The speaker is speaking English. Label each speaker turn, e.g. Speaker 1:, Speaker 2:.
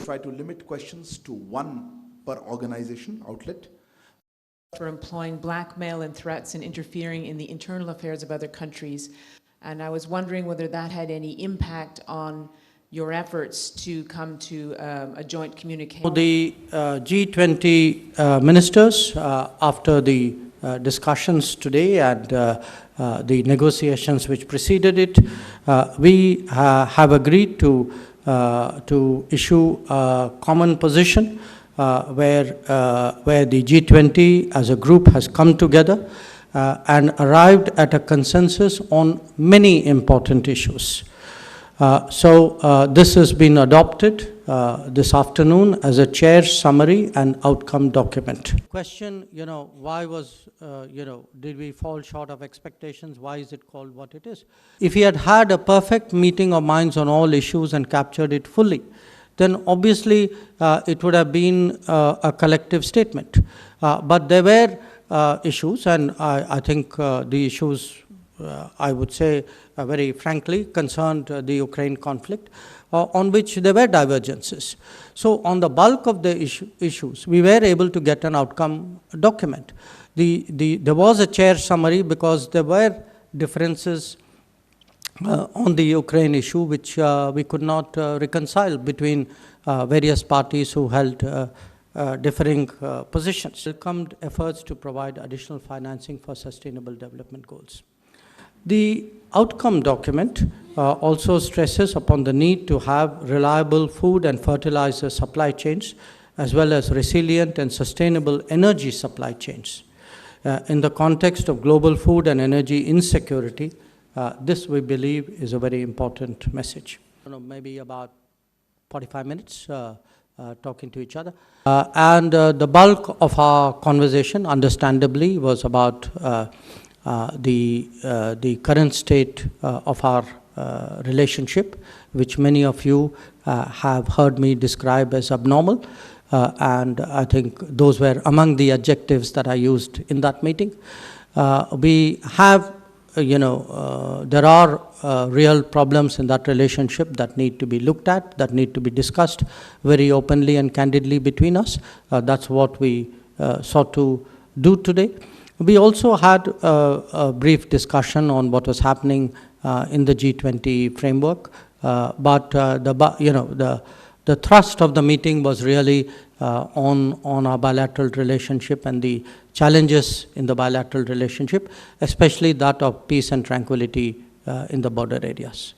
Speaker 1: Try to limit questions to one per organization outlet.
Speaker 2: For employing blackmail and threats and interfering in the internal affairs of other countries. And I was wondering whether that had any impact on your efforts to come to a joint communication.
Speaker 3: The G20 ministers, after the discussions today and the negotiations which preceded it, we have agreed to issue a common position where the G20 as a group has come together and arrived at a consensus on many important issues. So this has been adopted this afternoon as a chair's summary and outcome document. Question, why was, did we fall short of expectations? Why is it called what it is? If we had had a perfect meeting of minds on all issues and captured it fully, then obviously it would have been a collective statement. But there were issues, and I think the issues, I would say, very frankly, concerned the Ukraine conflict, on which there were divergences. So on the bulk of the issues, we were able to get an outcome document. There was a chair summary because there were differences on the Ukraine issue, which we could not reconcile between various parties who held differing positions. Welcomed efforts to provide additional financing for sustainable development goals. The outcome document also stresses upon the need to have reliable food and fertilizer supply chains, as well as resilient and sustainable energy supply chains. In the context of global food and energy insecurity, this, we believe, is a very important message. Maybe about 45 minutes talking to each other. And the bulk of our conversation, understandably, was about the current state of our relationship, which many of you have heard me describe as abnormal. And I think those were among the adjectives that I used in that meeting. We have there are real problems in that relationship that need to be looked at, that need to be discussed very openly and candidly between us. That's what we sought to do today. We also had a brief discussion on what was happening in the G20 framework, but the thrust of the meeting was really on our bilateral relationship and the challenges in the bilateral relationship, especially that of peace and tranquility in the border areas.